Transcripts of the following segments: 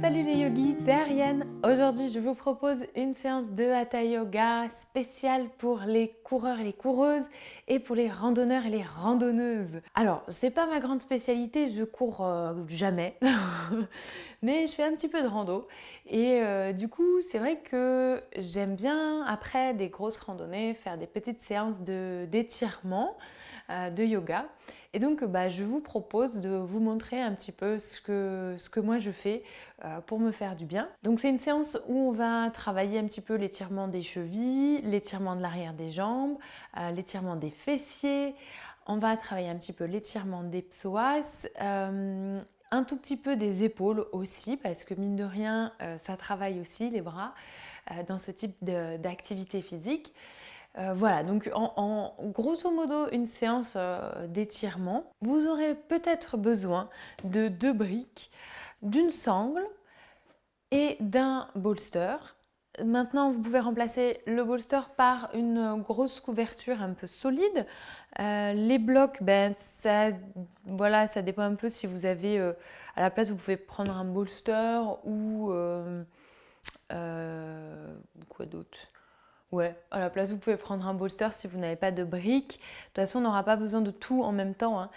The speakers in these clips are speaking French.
Salut les yogis, c'est Ariane. Aujourd'hui, je vous propose une séance de Hatha Yoga spéciale pour les coureurs et les coureuses et pour les randonneurs et les randonneuses. Alors, c'est pas ma grande spécialité, je cours jamais, mais je fais un petit peu de rando et du coup, c'est vrai que j'aime bien après des grosses randonnées faire des petites séances d'étirement, de yoga. Et donc, je vous propose de vous montrer un petit peu ce que moi je fais pour me faire du bien. Donc, c'est une séance où on va travailler un petit peu l'étirement des chevilles, l'étirement de l'arrière des jambes, l'étirement des fessiers. On va travailler un petit peu l'étirement des psoas, un tout petit peu des épaules aussi, parce que mine de rien, ça travaille aussi les bras dans ce type d'activité physique. Voilà, donc en grosso modo une séance d'étirement. Vous aurez peut-être besoin de 2 briques, d'une sangle et d'un bolster. Maintenant, vous pouvez remplacer le bolster par une grosse couverture un peu solide. Les blocs, voilà, ça dépend un peu si vous avez, à la place, vous pouvez prendre un bolster ou quoi d'autre? Ouais, à la place, vous pouvez prendre un bolster si vous n'avez pas de briques. De toute façon, on n'aura pas besoin de tout en même temps, hein.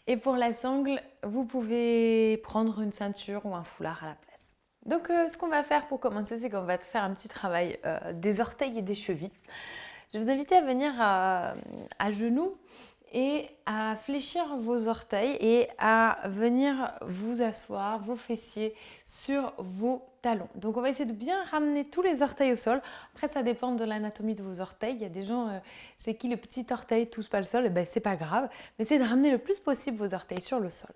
Et pour la sangle, vous pouvez prendre une ceinture ou un foulard à la place. Donc, ce qu'on va faire pour commencer, c'est qu'on va faire un petit travail des orteils et des chevilles. Je vais vous inviter à venir à genoux et à fléchir vos orteils et à venir vous asseoir, vos fessiers sur vos talons. Donc on va essayer de bien ramener tous les orteils au sol. Après ça dépend de l'anatomie de vos orteils. Il y a des gens chez qui le petit orteil touche pas le sol, et c'est pas grave. Mais essayez de ramener le plus possible vos orteils sur le sol.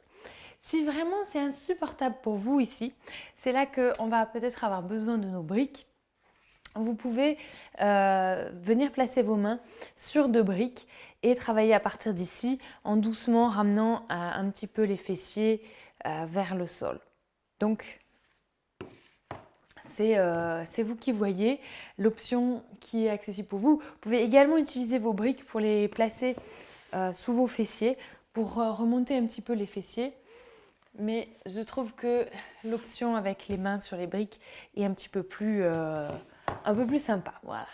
Si vraiment c'est insupportable pour vous ici, c'est là qu'on va peut-être avoir besoin de nos briques. Vous pouvez venir placer vos mains sur 2 briques et travailler à partir d'ici en doucement ramenant un petit peu les fessiers vers le sol. Donc, c'est vous qui voyez l'option qui est accessible pour vous. Vous pouvez également utiliser vos briques pour les placer sous vos fessiers pour remonter un petit peu les fessiers. Mais je trouve que l'option avec les mains sur les briques est un peu plus sympa. Voilà.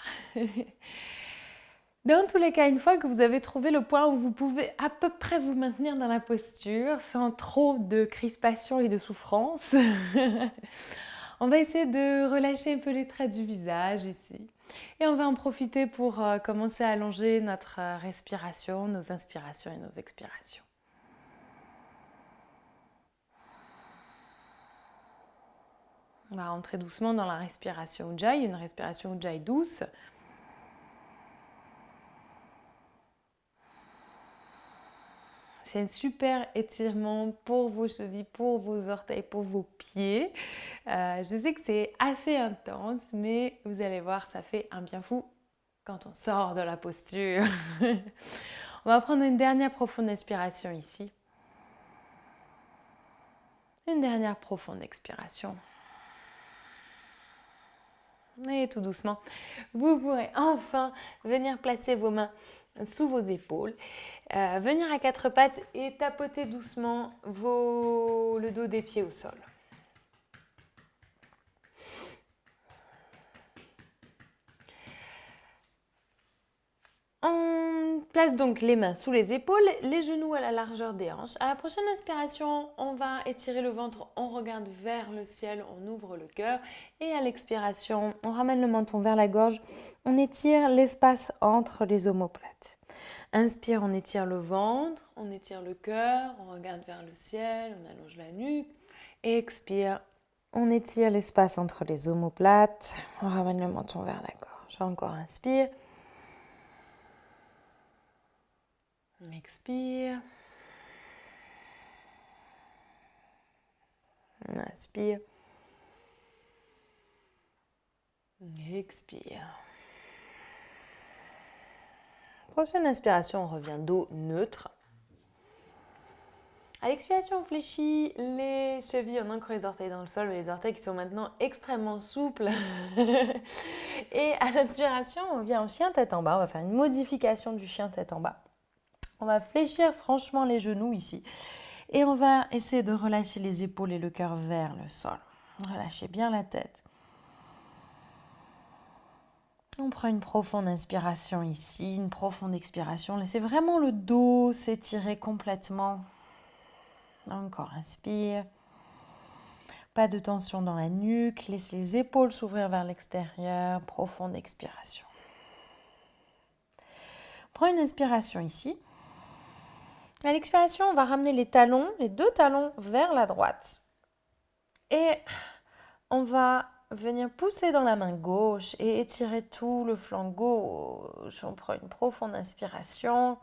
Dans tous les cas, une fois que vous avez trouvé le point où vous pouvez à peu près vous maintenir dans la posture sans trop de crispation et de souffrance, on va essayer de relâcher un peu les traits du visage ici. Et on va en profiter pour commencer à allonger notre respiration, nos inspirations et nos expirations. On va rentrer doucement dans la respiration Ujjayi, une respiration Ujjayi douce. C'est un super étirement pour vos chevilles, pour vos orteils, pour vos pieds. Je sais que c'est assez intense, mais vous allez voir, ça fait un bien fou quand on sort de la posture. On va prendre une dernière profonde inspiration ici. Une dernière profonde expiration. Et tout doucement, vous pourrez enfin venir placer vos mains sous vos épaules, venir à 4 pattes et tapoter doucement le dos des pieds au sol. On place donc les mains sous les épaules, les genoux à la largeur des hanches. À la prochaine inspiration, on va étirer le ventre, on regarde vers le ciel, on ouvre le cœur. Et à l'expiration, on ramène le menton vers la gorge, on étire l'espace entre les omoplates. Inspire, on étire le ventre, on étire le cœur, on regarde vers le ciel, on allonge la nuque. Et expire, on étire l'espace entre les omoplates, on ramène le menton vers la gorge. Encore inspire. On expire. On inspire. On expire. Prochaine inspiration, on revient dos neutre. À l'expiration, on fléchit les chevilles, on ancre les orteils dans le sol, les orteils qui sont maintenant extrêmement souples. Et à l'inspiration, on vient en chien tête en bas. On va faire une modification du chien tête en bas. On va fléchir franchement les genoux ici. Et on va essayer de relâcher les épaules et le cœur vers le sol. Relâchez bien la tête. On prend une profonde inspiration ici, une profonde expiration. Laissez vraiment le dos s'étirer complètement. Encore, inspire. Pas de tension dans la nuque. Laissez les épaules s'ouvrir vers l'extérieur. Profonde expiration. Prends une inspiration ici. À l'expiration, on va ramener les talons, les deux talons vers la droite. Et on va venir pousser dans la main gauche et étirer tout le flanc gauche. On prend une profonde inspiration.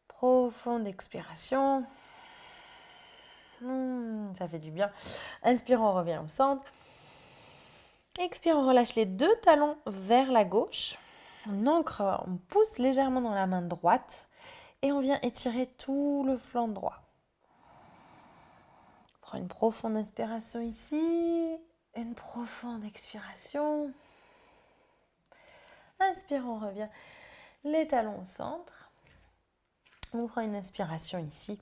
Profonde expiration. Ça fait du bien. Inspire, on revient au centre. Expire, on relâche les deux talons vers la gauche. On ancre, on pousse légèrement dans la main droite. Et on vient étirer tout le flanc droit. On prend une profonde inspiration ici. Une profonde expiration. Inspire, on revient. Les talons au centre. On prend une inspiration ici.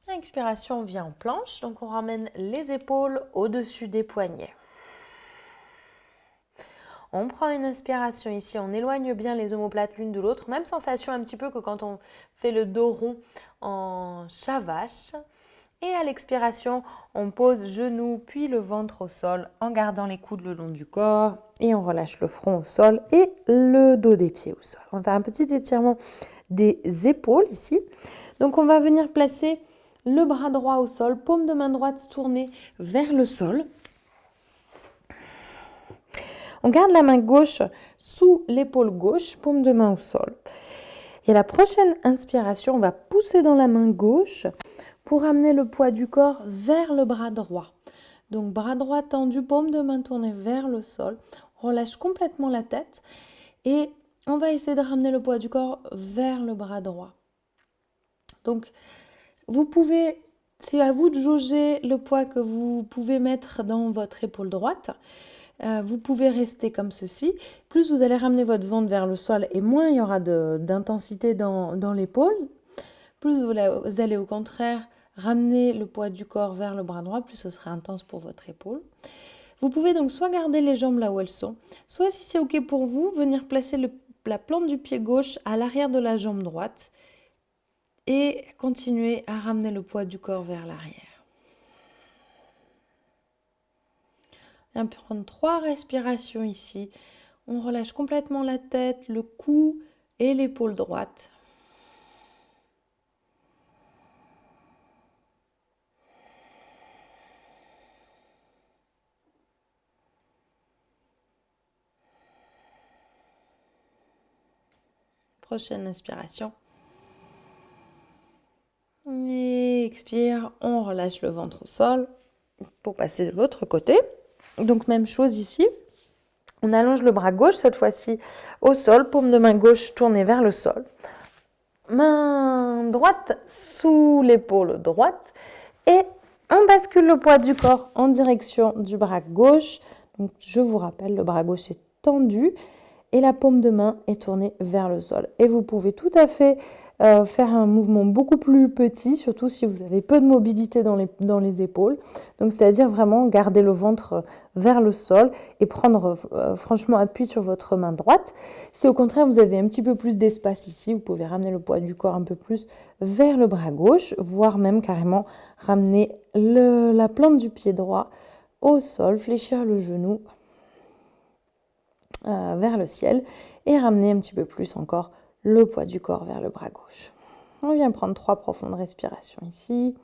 Expiration, on vient en planche. Donc on ramène les épaules au-dessus des poignets. On prend une inspiration ici, on éloigne bien les omoplates l'une de l'autre. Même sensation un petit peu que quand on fait le dos rond en chat vache. Et à l'expiration, on pose genoux puis le ventre au sol en gardant les coudes le long du corps. Et on relâche le front au sol et le dos des pieds au sol. On va faire un petit étirement des épaules ici. Donc on va venir placer le bras droit au sol, paume de main droite tournée vers le sol. On garde la main gauche sous l'épaule gauche, paume de main au sol. Et la prochaine inspiration, on va pousser dans la main gauche pour amener le poids du corps vers le bras droit. Donc bras droit tendu, paume de main tournée vers le sol. On relâche complètement la tête et on va essayer de ramener le poids du corps vers le bras droit. Donc vous pouvez, c'est à vous de jauger le poids que vous pouvez mettre dans votre épaule droite. Vous pouvez rester comme ceci. Plus vous allez ramener votre ventre vers le sol et moins il y aura d'intensité dans l'épaule. Plus vous allez au contraire ramener le poids du corps vers le bras droit, plus ce sera intense pour votre épaule. Vous pouvez donc soit garder les jambes là où elles sont, soit si c'est OK pour vous, venir placer la plante du pied gauche à l'arrière de la jambe droite et continuer à ramener le poids du corps vers l'arrière. On va prendre 3 respirations ici. On relâche complètement la tête, le cou et l'épaule droite. Prochaine inspiration. Et expire, on relâche le ventre au sol pour passer de l'autre côté. Donc même chose ici. On allonge le bras gauche cette fois-ci au sol, paume de main gauche tournée vers le sol. Main droite sous l'épaule droite et on bascule le poids du corps en direction du bras gauche. Donc je vous rappelle, le bras gauche est tendu et la paume de main est tournée vers le sol. Et vous pouvez tout à fait faire un mouvement beaucoup plus petit, surtout si vous avez peu de mobilité dans les épaules. Donc c'est-à-dire vraiment garder le ventre vers le sol et prendre franchement appui sur votre main droite. Si au contraire vous avez un petit peu plus d'espace ici, vous pouvez ramener le poids du corps un peu plus vers le bras gauche, voire même carrément ramener la plante du pied droit au sol, fléchir le genou vers le ciel et ramener un petit peu plus encore le poids du corps vers le bras gauche. On vient prendre 3 profondes respirations ici.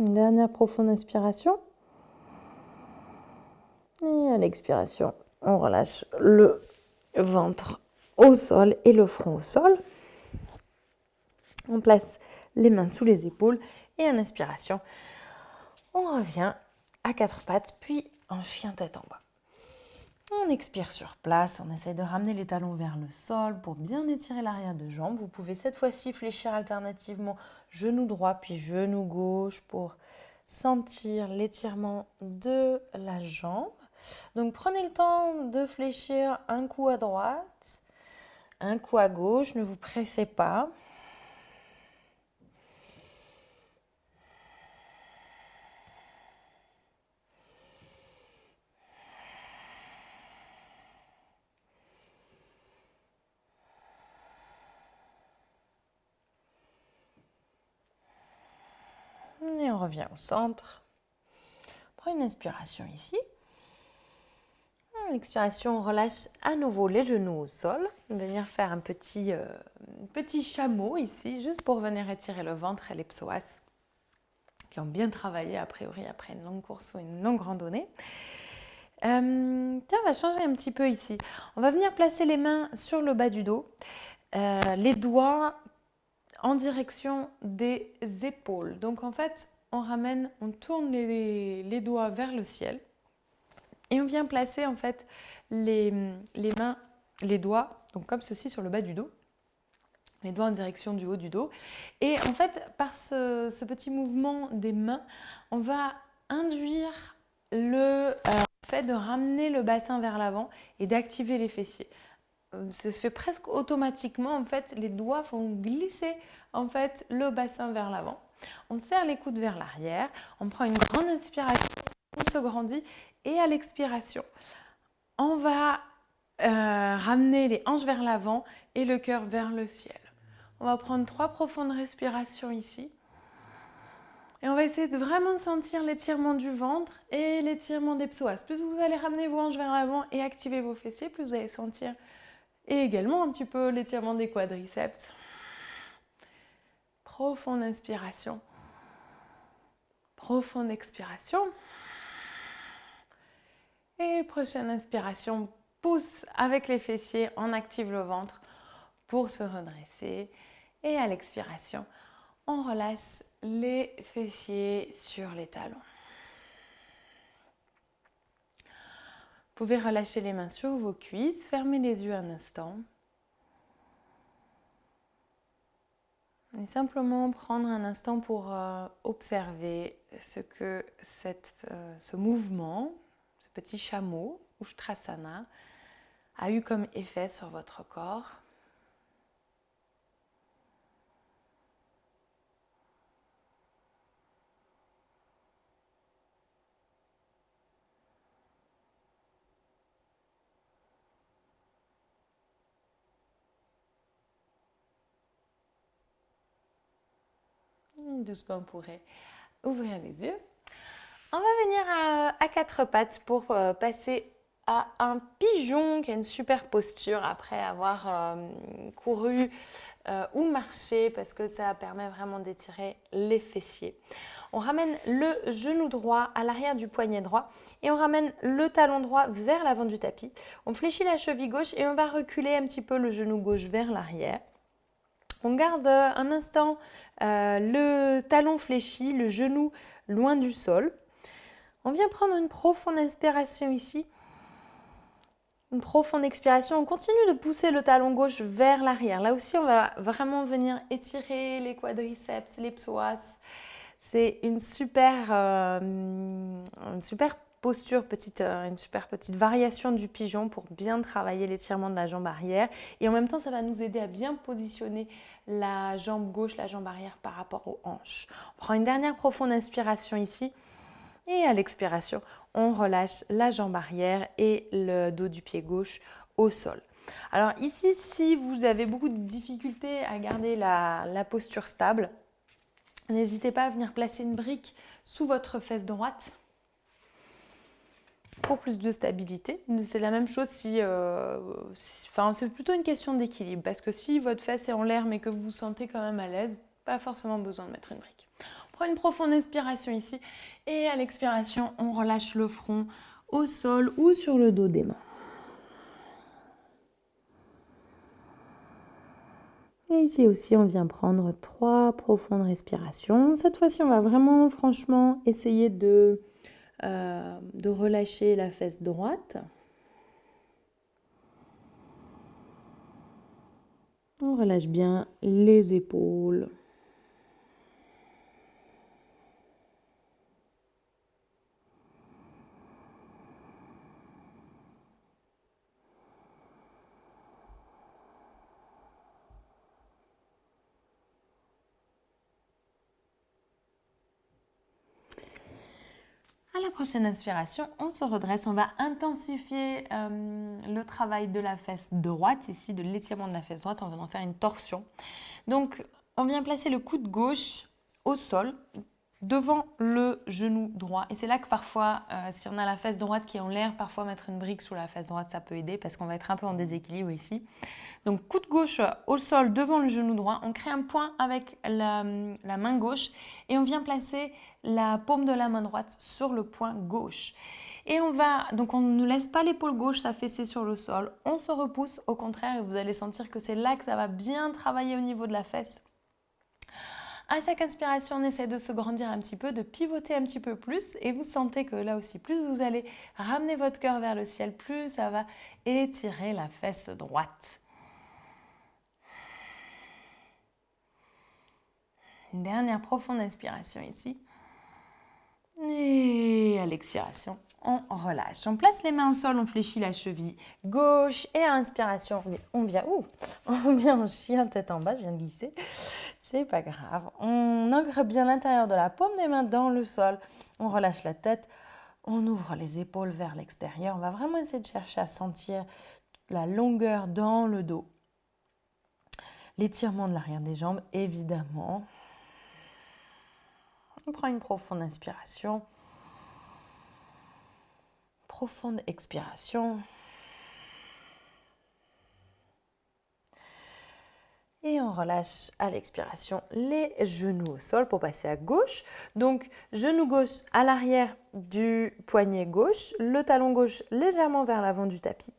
Une dernière profonde inspiration. Et à l'expiration, on relâche le ventre au sol et le front au sol. On place les mains sous les épaules et à l'inspiration, on revient à 4 pattes, puis en chien tête en bas. On expire sur place, on essaie de ramener les talons vers le sol pour bien étirer l'arrière de jambe. Vous pouvez cette fois-ci fléchir alternativement genou droit puis genou gauche pour sentir l'étirement de la jambe. Donc prenez le temps de fléchir un coup à droite, un coup à gauche, ne vous pressez pas. Et on revient au centre. Prends une inspiration ici. À l'expiration, on relâche à nouveau les genoux au sol. On va venir faire un petit chameau ici, juste pour venir étirer le ventre et les psoas, qui ont bien travaillé a priori après une longue course ou une longue randonnée. Tiens, on va changer un petit peu ici. On va venir placer les mains sur le bas du dos, les doigts en direction des épaules. Donc en fait, on tourne les doigts vers le ciel et on vient placer en fait les mains, les doigts, donc comme ceci sur le bas du dos, les doigts en direction du haut du dos. Et en fait, par ce petit mouvement des mains, on va induire le fait de ramener le bassin vers l'avant et d'activer les fessiers. Ça se fait presque automatiquement, en fait, les doigts vont glisser en fait le bassin vers l'avant. On serre les coudes vers l'arrière, on prend une grande inspiration, on se grandit et à l'expiration, on va ramener les hanches vers l'avant et le cœur vers le ciel. On va prendre 3 profondes respirations ici. Et on va essayer de vraiment sentir l'étirement du ventre et l'étirement des psoas. Plus vous allez ramener vos hanches vers l'avant et activer vos fessiers, plus vous allez sentir et également un petit peu l'étirement des quadriceps. Profonde inspiration. Profonde expiration. Et prochaine inspiration, pousse avec les fessiers, on active le ventre pour se redresser. Et à l'expiration, on relâche les fessiers sur les talons. Vous pouvez relâcher les mains sur vos cuisses, fermer les yeux un instant. Et simplement prendre un instant pour observer ce que ce mouvement, ce petit chameau, Ushtrasana, a eu comme effet sur votre corps. Doucement, on pourrait ouvrir les yeux. On va venir à quatre pattes pour passer à un pigeon qui a une super posture après avoir couru ou marché parce que ça permet vraiment d'étirer les fessiers. On ramène le genou droit à l'arrière du poignet droit et on ramène le talon droit vers l'avant du tapis. On fléchit la cheville gauche et on va reculer un petit peu le genou gauche vers l'arrière. On garde un instant le talon fléchi, le genou loin du sol. On vient prendre une profonde inspiration ici. Une profonde expiration. On continue de pousser le talon gauche vers l'arrière. Là aussi, on va vraiment venir étirer les quadriceps, les psoas. C'est une super posture, une super petite variation du pigeon pour bien travailler l'étirement de la jambe arrière. Et en même temps, ça va nous aider à bien positionner la jambe gauche, la jambe arrière par rapport aux hanches. On prend une dernière profonde inspiration ici. Et à l'expiration, on relâche la jambe arrière et le dos du pied gauche au sol. Alors ici, si vous avez beaucoup de difficultés à garder la posture stable, n'hésitez pas à venir placer une brique sous votre fesse droite pour plus de stabilité. C'est la même chose c'est plutôt une question d'équilibre parce que si votre fesse est en l'air mais que vous vous sentez quand même à l'aise, pas forcément besoin de mettre une brique. On prend une profonde inspiration ici et à l'expiration, on relâche le front au sol ou sur le dos des mains. Et ici aussi, on vient prendre 3 profondes respirations. Cette fois-ci, on va vraiment, franchement, essayer de relâcher la fesse droite. On relâche bien les épaules. À la prochaine inspiration, on se redresse, on va intensifier le travail de la fesse droite, ici de l'étirement de la fesse droite, en venant faire une torsion. Donc, on vient placer le coude gauche au sol, devant le genou droit. Et c'est là que parfois, si on a la fesse droite qui est en l'air, parfois mettre une brique sous la fesse droite, ça peut aider parce qu'on va être un peu en déséquilibre ici. Donc, coude gauche au sol devant le genou droit. On crée un point avec la main gauche et on vient placer la paume de la main droite sur le point gauche. Et donc on ne laisse pas l'épaule gauche s'affaisser sur le sol. On se repousse au contraire et vous allez sentir que c'est là que ça va bien travailler au niveau de la fesse. À chaque inspiration, on essaie de se grandir un petit peu, de pivoter un petit peu plus et vous sentez que là aussi, plus vous allez ramener votre cœur vers le ciel, plus ça va étirer la fesse droite. Une dernière profonde inspiration ici. Et à l'expiration, on relâche. On place les mains au sol, on fléchit la cheville gauche et à l'inspiration, on vient en chien tête en bas, je viens de glisser. C'est pas grave. On ancre bien l'intérieur de la paume des mains dans le sol. On relâche la tête. On ouvre les épaules vers l'extérieur. On va vraiment essayer de chercher à sentir la longueur dans le dos. L'étirement de l'arrière des jambes, évidemment. On prend une profonde inspiration. Profonde expiration. Et on relâche à l'expiration les genoux au sol pour passer à gauche. Donc, genou gauche à l'arrière du poignet gauche, le talon gauche légèrement vers l'avant du tapis.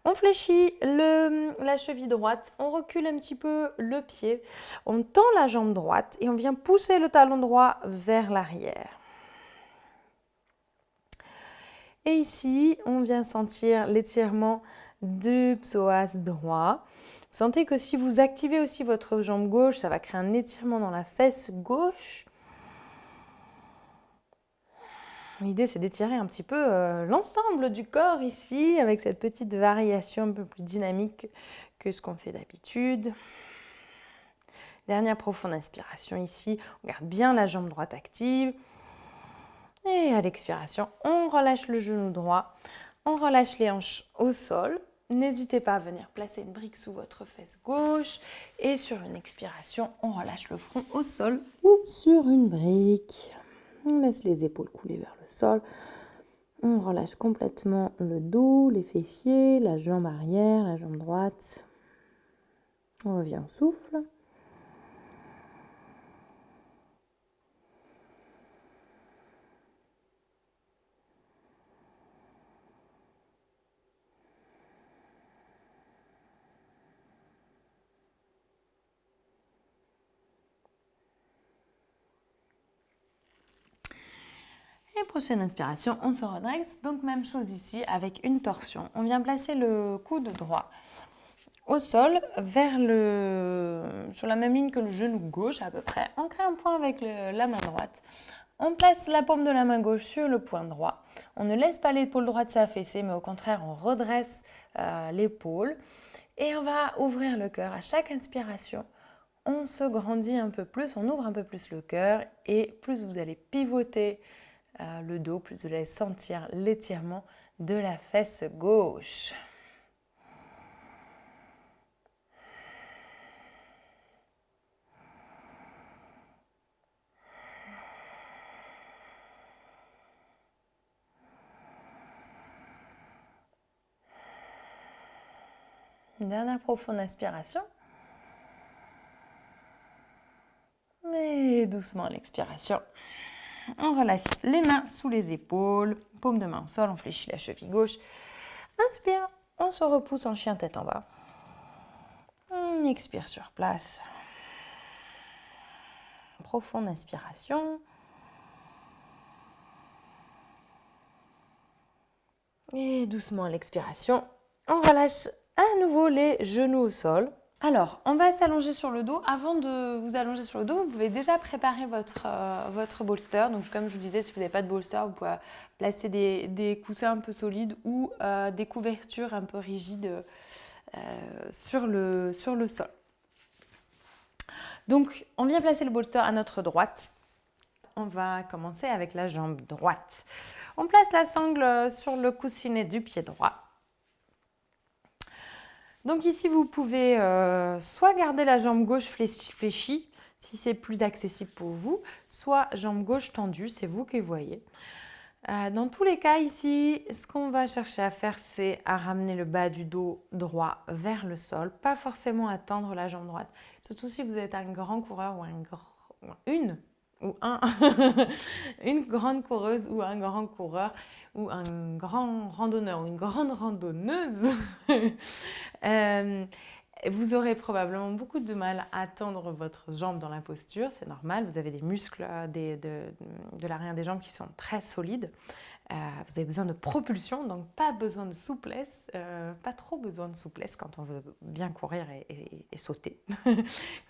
On fléchit la cheville droite, on recule un petit peu le pied, on tend la jambe droite et on vient pousser le talon droit vers l'arrière. Et ici, on vient sentir l'étirement du psoas droit. Sentez que si vous activez aussi votre jambe gauche, ça va créer un étirement dans la fesse gauche. L'idée, c'est d'étirer un petit peu l'ensemble du corps ici, avec cette petite variation un peu plus dynamique que ce qu'on fait d'habitude. Dernière profonde inspiration ici. On garde bien la jambe droite active. Et à l'expiration, on relâche le genou droit. On relâche les hanches au sol. N'hésitez pas à venir placer une brique sous votre fesse gauche. Et sur une expiration, on relâche le front au sol ou sur une brique. On laisse les épaules couler vers le sol. On relâche complètement le dos, les fessiers, la jambe arrière, la jambe droite. On revient au souffle. Et prochaine inspiration, on se redresse. Donc même chose ici avec une torsion. On vient placer le coude droit au sol sur la même ligne que le genou gauche à peu près. On crée un point avec la main droite. On place la paume de la main gauche sur le poing droit. On ne laisse pas l'épaule droite s'affaisser, mais au contraire, on redresse l'épaule. Et on va ouvrir le cœur à chaque inspiration. On se grandit un peu plus, on ouvre un peu plus le cœur et plus vous allez pivoter le dos, plus vous allez sentir l'étirement de la fesse gauche. Une dernière profonde inspiration. Et doucement l'expiration. On relâche les mains sous les épaules, paume de main au sol, on fléchit la cheville gauche. Inspire, on se repousse en chien tête en bas. On expire sur place. Profonde inspiration. Et doucement l'expiration. On relâche à nouveau les genoux au sol. Alors, on va s'allonger sur le dos. Avant de vous allonger sur le dos, vous pouvez déjà préparer votre bolster. Donc, comme je vous disais, si vous n'avez pas de bolster, vous pouvez placer des coussins un peu solides ou des couvertures un peu rigides sur le sol. Donc, on vient placer le bolster à notre droite. on va commencer avec la jambe droite. On place la sangle sur le coussinet du pied droit. Donc ici, vous pouvez soit garder la jambe gauche fléchie, si c'est plus accessible pour vous, soit jambe gauche tendue, c'est vous qui voyez. Dans tous les cas ici, ce qu'on va chercher à faire, c'est à ramener le bas du dos droit vers le sol, pas forcément à tendre la jambe droite. Surtout si vous êtes un grand coureur ou une grande coureuse ou un grand coureur ou un grand randonneur ou une grande randonneuse. Vous aurez probablement beaucoup de mal à tendre votre jambe dans la posture, c'est normal, vous avez des muscles de l'arrière des jambes qui sont très solides. Vous avez besoin de propulsion, donc pas besoin de souplesse, pas trop besoin de souplesse quand on veut bien courir et sauter, quand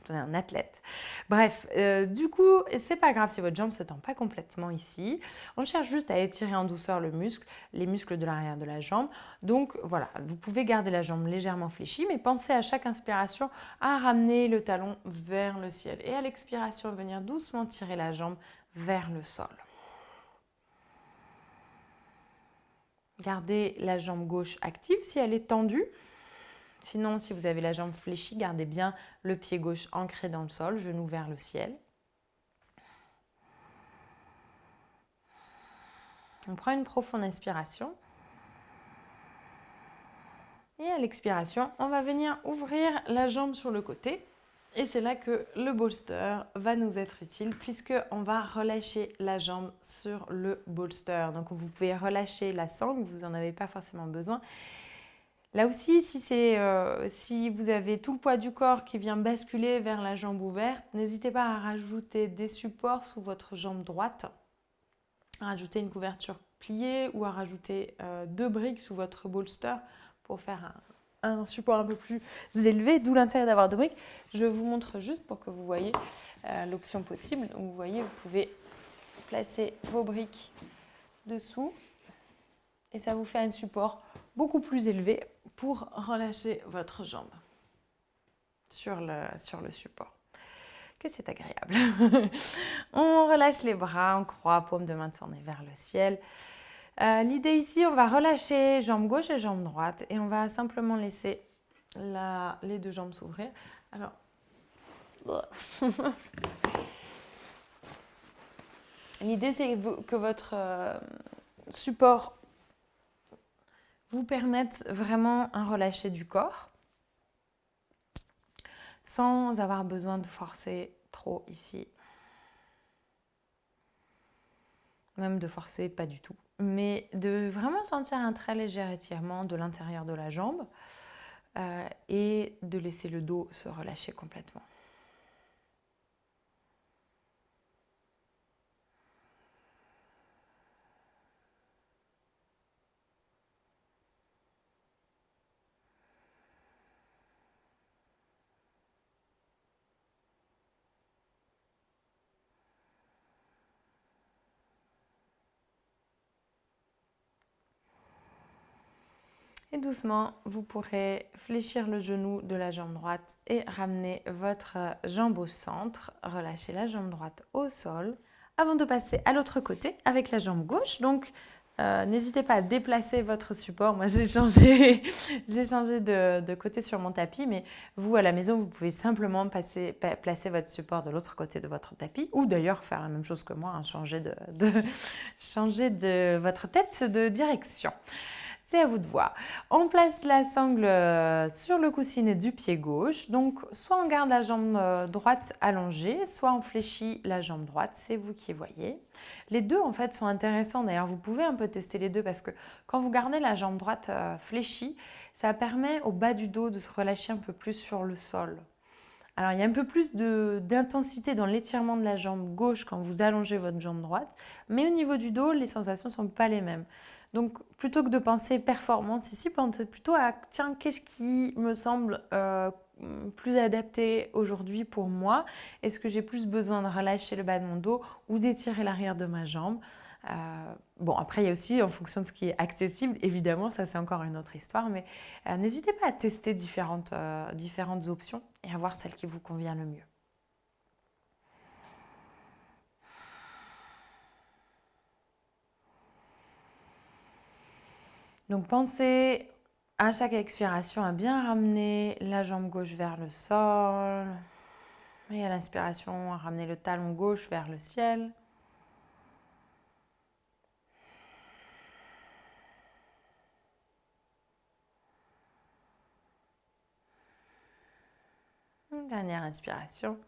on est un athlète. Bref, du coup, c'est pas grave si votre jambe se tend pas complètement ici. On cherche juste à étirer en douceur les muscles de l'arrière de la jambe. Donc voilà, vous pouvez garder la jambe légèrement fléchie, mais pensez à chaque inspiration à ramener le talon vers le ciel. Et à l'expiration, venir doucement tirer la jambe vers le sol. Gardez la jambe gauche active si elle est tendue. Sinon, si vous avez la jambe fléchie, gardez bien le pied gauche ancré dans le sol, genou vers le ciel. On prend une profonde inspiration. Et à l'expiration, on va venir ouvrir la jambe sur le côté. Et c'est là que le bolster va nous être utile puisqu'on va relâcher la jambe sur le bolster. Donc vous pouvez relâcher la sangle, vous n'en avez pas forcément besoin. Là aussi, si vous avez tout le poids du corps qui vient basculer vers la jambe ouverte, n'hésitez pas à rajouter des supports sous votre jambe droite, à rajouter une couverture pliée ou à rajouter 2 briques sous votre bolster pour faire un support un peu plus élevé, d'où l'intérêt d'avoir 2 briques. Je vous montre juste pour que vous voyez l'option possible. Donc, vous voyez, vous pouvez placer vos briques dessous et ça vous fait un support beaucoup plus élevé pour relâcher votre jambe sur le support. Que c'est agréable. On relâche les bras, on croit, paume de main tournée vers le ciel. L'idée ici, on va relâcher jambe gauche et jambe droite et on va simplement laisser les 2 jambes s'ouvrir. Alors, l'idée c'est que votre support vous permette vraiment un relâché du corps sans avoir besoin de forcer trop ici. Même de forcer pas du tout. Mais de vraiment sentir un très léger étirement de l'intérieur de la jambe et de laisser le dos se relâcher complètement. Et doucement, vous pourrez fléchir le genou de la jambe droite et ramener votre jambe au centre. Relâchez la jambe droite au sol. Avant de passer à l'autre côté avec la jambe gauche, donc n'hésitez pas à déplacer votre support. Moi, j'ai changé de côté sur mon tapis, mais vous, à la maison, vous pouvez simplement placer votre support de l'autre côté de votre tapis ou d'ailleurs faire la même chose que moi, hein, changer de votre tête de direction. C'est à vous de voir. On place la sangle sur le coussinet du pied gauche. Donc, soit on garde la jambe droite allongée, soit on fléchit la jambe droite. C'est vous qui voyez. Les deux, en fait, sont intéressants. D'ailleurs, vous pouvez un peu tester les deux parce que quand vous gardez la jambe droite fléchie, ça permet au bas du dos de se relâcher un peu plus sur le sol. Alors, il y a un peu plus d'intensité dans l'étirement de la jambe gauche quand vous allongez votre jambe droite. Mais au niveau du dos, les sensations ne sont pas les mêmes. Donc, plutôt que de penser performance ici, pensez plutôt à tiens, qu'est-ce qui me semble plus adapté aujourd'hui pour moi? Est-ce que j'ai plus besoin de relâcher le bas de mon dos ou d'étirer l'arrière de ma jambe? Bon, après, il y a aussi, en fonction de ce qui est accessible, évidemment, ça c'est encore une autre histoire, mais n'hésitez pas à tester différentes options et à voir celle qui vous convient le mieux. Donc pensez à chaque expiration à bien ramener la jambe gauche vers le sol. Et à l'inspiration, à ramener le talon gauche vers le ciel. Une dernière inspiration.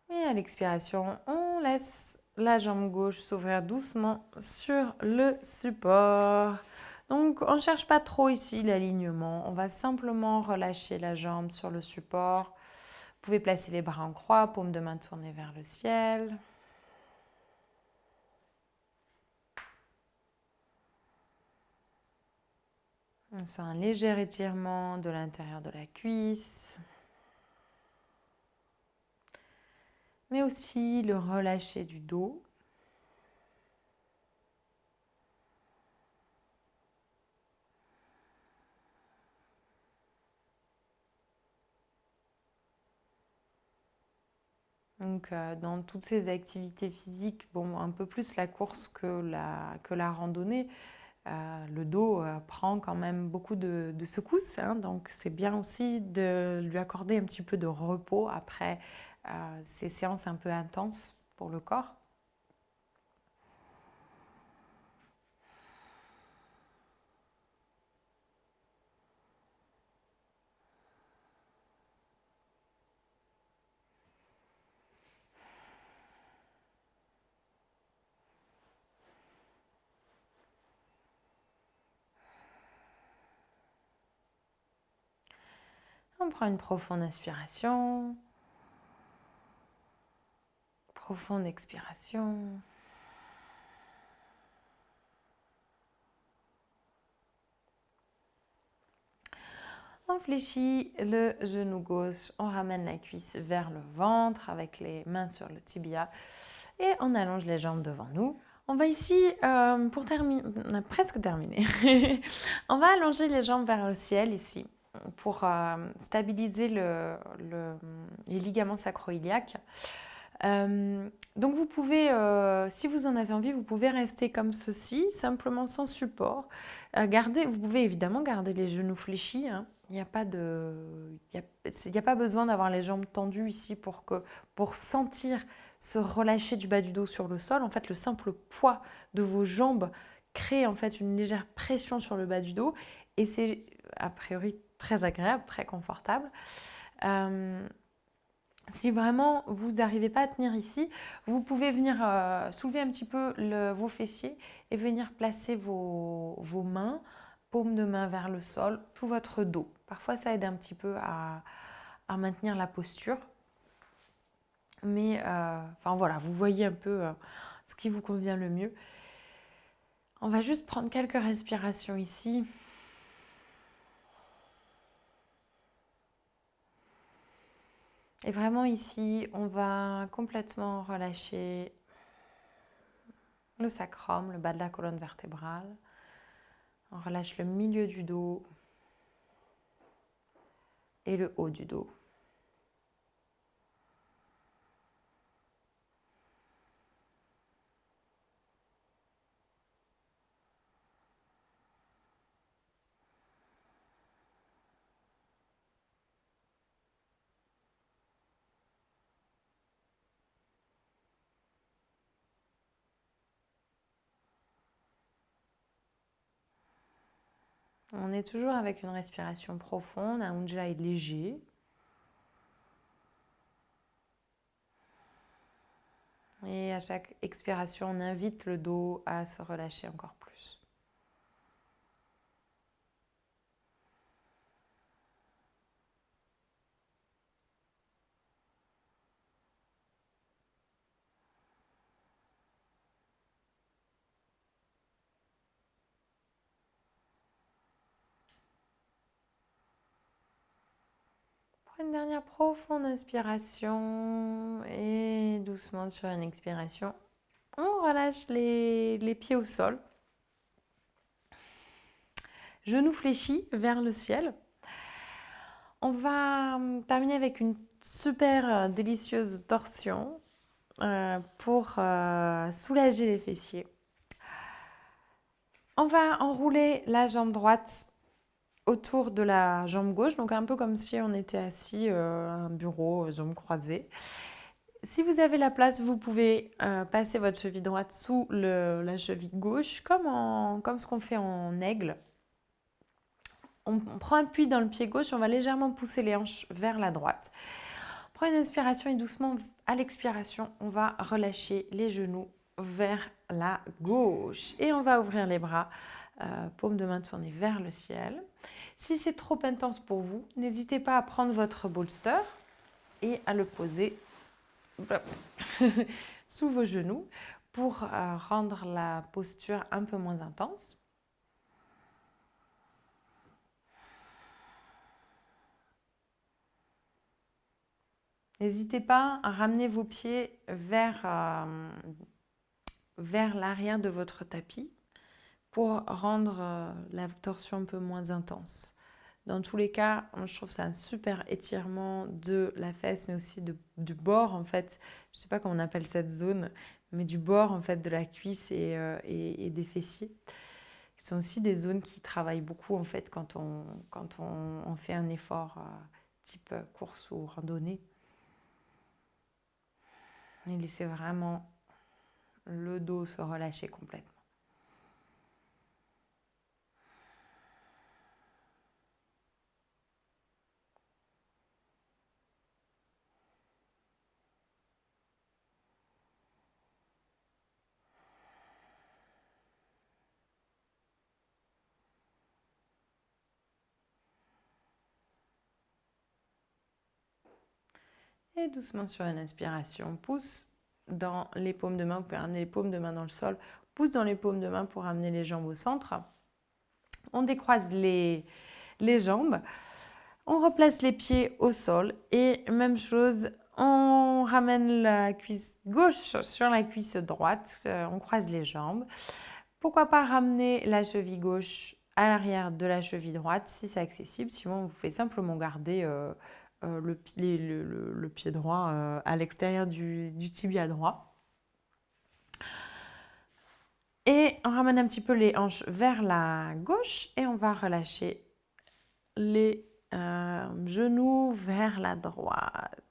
Et à l'expiration, on laisse la jambe gauche s'ouvrir doucement sur le support. Donc on ne cherche pas trop ici l'alignement, on va simplement relâcher la jambe sur le support. Vous pouvez placer les bras en croix, paume de main tournée vers le ciel. On sent un léger étirement de l'intérieur de la cuisse. Mais aussi le relâcher du dos. Donc, dans toutes ces activités physiques, bon, un peu plus la course que la randonnée, le dos prend quand même beaucoup de secousses, hein, donc c'est bien aussi de lui accorder un petit peu de repos après ces séances un peu intenses pour le corps. On prend une profonde inspiration, profonde expiration. On fléchit le genou gauche, on ramène la cuisse vers le ventre avec les mains sur le tibia et on allonge les jambes devant nous. On va ici, pour terminer, on a presque terminé, on va allonger les jambes vers le ciel ici pour stabiliser les ligaments sacro-iliaques. Donc vous pouvez, si vous en avez envie, vous pouvez rester comme ceci, simplement sans support. Vous pouvez évidemment garder les genoux fléchis, hein. Il n'y a pas besoin d'avoir les jambes tendues ici pour sentir se relâcher du bas du dos sur le sol. En fait, le simple poids de vos jambes crée en fait une légère pression sur le bas du dos et c'est a priori très agréable, très confortable. Si vraiment vous n'arrivez pas à tenir ici, vous pouvez venir soulever un petit peu vos fessiers et venir placer vos mains, paume de main vers le sol, tout votre dos. Parfois, ça aide un petit peu à maintenir la posture. Mais enfin voilà, vous voyez un peu ce qui vous convient le mieux. On va juste prendre quelques respirations ici. Et vraiment ici, on va complètement relâcher le sacrum, le bas de la colonne vertébrale. On relâche le milieu du dos et le haut du dos. On est toujours avec une respiration profonde, un ujjayi léger. Et à chaque expiration, on invite le dos à se relâcher encore plus. Une dernière profonde inspiration et doucement sur une expiration, on relâche les pieds au sol. Genoux fléchis vers le ciel. On va terminer avec une super délicieuse torsion pour soulager les fessiers. On va enrouler la jambe droite autour de la jambe gauche, donc un peu comme si on était assis à un bureau, jambes croisées. Si vous avez la place, vous pouvez passer votre cheville droite sous la cheville gauche, comme ce qu'on fait en aigle. On prend appui dans le pied gauche, on va légèrement pousser les hanches vers la droite. On prend une inspiration et doucement, à l'expiration, on va relâcher les genoux vers la gauche. Et on va ouvrir les bras, paume de main tournée vers le ciel. Si c'est trop intense pour vous, n'hésitez pas à prendre votre bolster et à le poser sous vos genoux pour rendre la posture un peu moins intense. N'hésitez pas à ramener vos pieds vers l'arrière de votre tapis pour rendre la torsion un peu moins intense. Dans tous les cas, je trouve ça un super étirement de la fesse, mais aussi du bord, en fait. Je ne sais pas comment on appelle cette zone, mais du bord, en fait, de la cuisse et des fessiers. Ce sont aussi des zones qui travaillent beaucoup, en fait, quand on fait un effort type course ou randonnée. Et laissez vraiment le dos se relâcher complètement. Et doucement sur une inspiration, pousse dans les paumes de main. Vous pouvez ramener les paumes de main dans le sol. Pousse dans les paumes de main pour ramener les jambes au centre. On décroise les jambes. On replace les pieds au sol. Et même chose, on ramène la cuisse gauche sur la cuisse droite. On croise les jambes. Pourquoi pas ramener la cheville gauche à l'arrière de la cheville droite si c'est accessible. Sinon, vous pouvez simplement garder le pied droit à l'extérieur du tibia droit. Et on ramène un petit peu les hanches vers la gauche et on va relâcher les genoux vers la droite.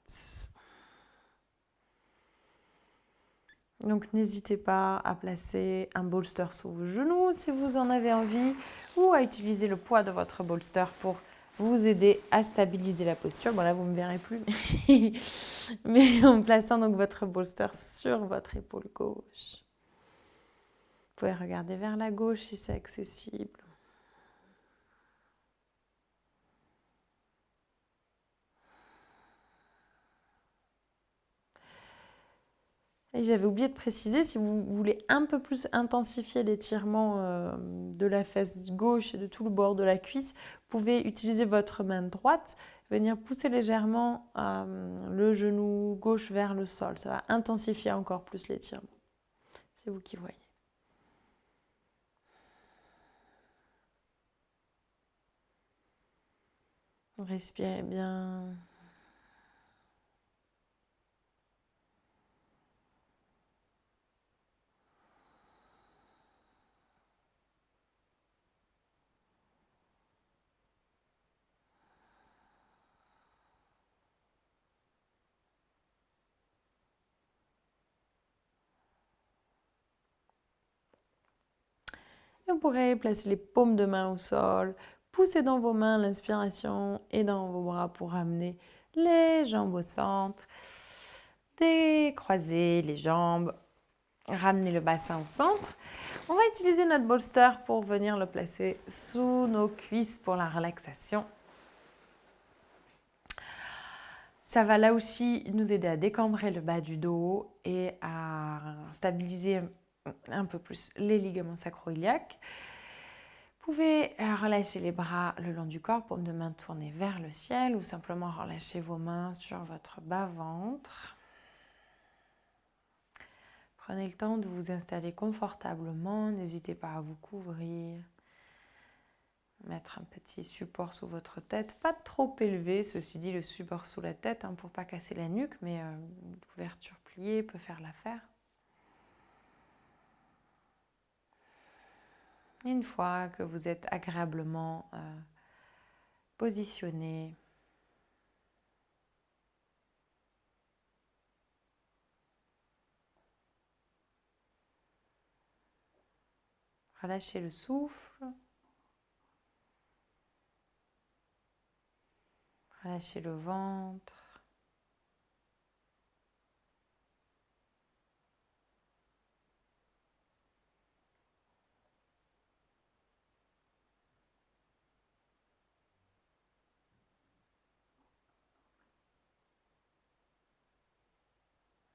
Donc n'hésitez pas à placer un bolster sous vos genoux si vous en avez envie ou à utiliser le poids de votre bolster pour vous aider à stabiliser la posture. Bon là vous ne me verrez plus, mais en plaçant donc votre bolster sur votre épaule gauche. Vous pouvez regarder vers la gauche si c'est accessible. Et j'avais oublié de préciser, si vous voulez un peu plus intensifier l'étirement de la fesse gauche et de tout le bord de la cuisse, vous pouvez utiliser votre main droite, venir pousser légèrement le genou gauche vers le sol. Ça va intensifier encore plus l'étirement. C'est vous qui voyez. Respirez bien. Et vous pourrez placer les paumes de main au sol, pousser dans vos mains l'inspiration et dans vos bras pour ramener les jambes au centre. Décroiser les jambes, ramener le bassin au centre. On va utiliser notre bolster pour venir le placer sous nos cuisses pour la relaxation. Ça va là aussi nous aider à décambrer le bas du dos et à stabiliser un peu plus les ligaments sacro-iliaques. Vous pouvez relâcher les bras le long du corps, paume de main tournée vers le ciel ou simplement relâcher vos mains sur votre bas-ventre. Prenez le temps de vous installer confortablement, n'hésitez pas à vous couvrir. Mettre un petit support sous votre tête, pas trop élevé, ceci dit le support sous la tête pour ne pas casser la nuque, mais une couverture pliée peut faire l'affaire. Une fois que vous êtes agréablement positionné, relâchez le souffle, relâchez le ventre.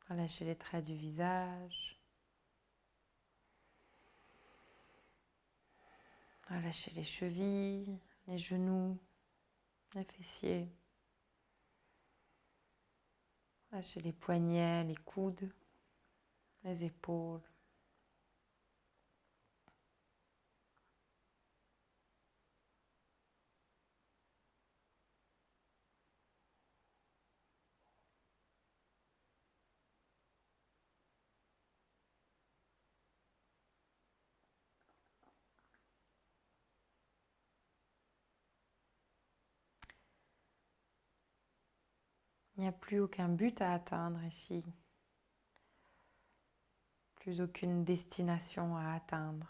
Relâchez les traits du visage. Relâchez les chevilles, les genoux, les fessiers. Relâchez les poignets, les coudes, les épaules. Il n'y a plus aucun but à atteindre ici. Plus aucune destination à atteindre.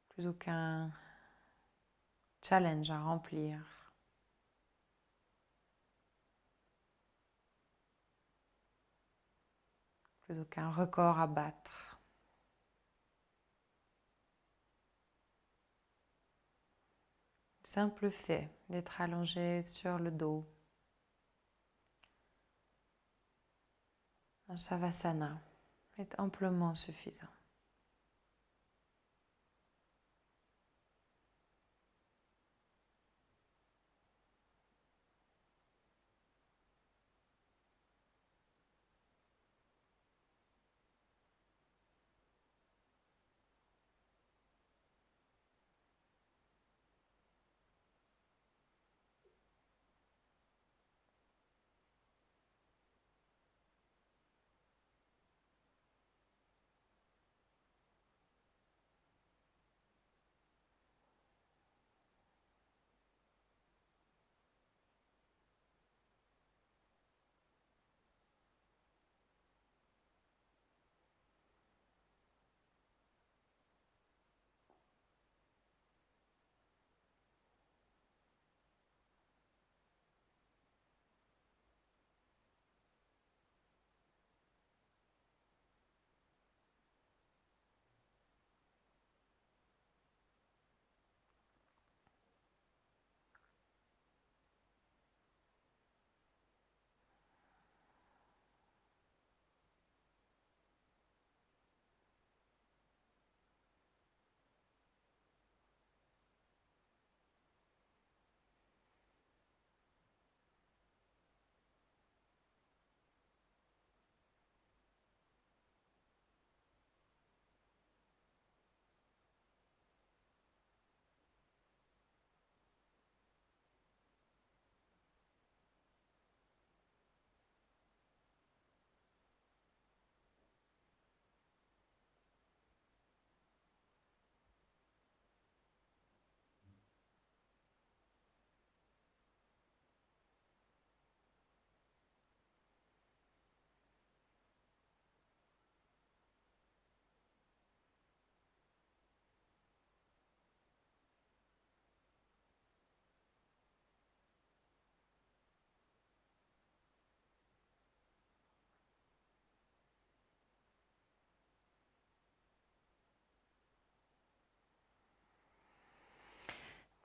Plus aucun challenge à remplir. Plus aucun record à battre. Le simple fait d'être allongé sur le dos, un Shavasana, est amplement suffisant.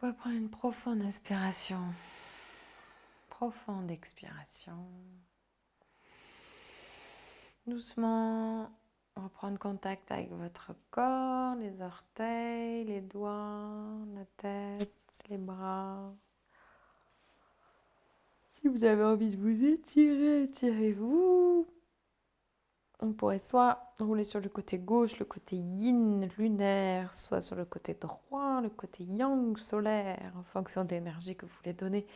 Vous pouvez prendre une profonde inspiration, profonde expiration. Doucement, reprendre contact avec votre corps, les orteils, les doigts, la tête, les bras. Si vous avez envie de vous étirer, étirez-vous. On pourrait soit rouler sur le côté gauche, le côté yin, lunaire, soit sur le côté droit, le côté yang, solaire, en fonction de l'énergie que vous voulez donner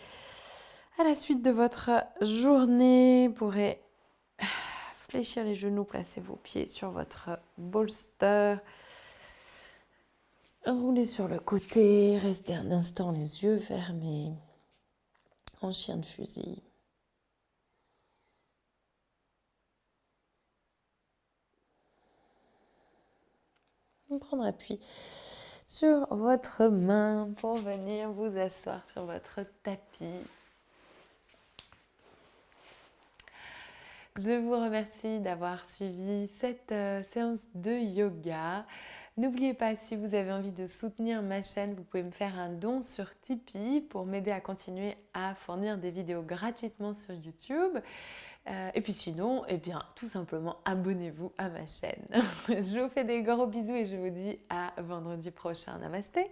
à la suite de votre journée. Vous pourrez fléchir les genoux, placez vos pieds sur votre bolster. Roulez sur le côté, restez un instant les yeux fermés, en chien de fusil. Prendre appui sur votre main pour venir vous asseoir sur votre tapis. Je vous remercie d'avoir suivi cette séance de yoga. N'oubliez pas, si vous avez envie de soutenir ma chaîne, vous pouvez me faire un don sur Tipeee pour m'aider à continuer à fournir des vidéos gratuitement sur YouTube. Et puis sinon, eh bien, tout simplement, abonnez-vous à ma chaîne. Je vous fais des gros bisous et je vous dis à vendredi prochain. Namasté!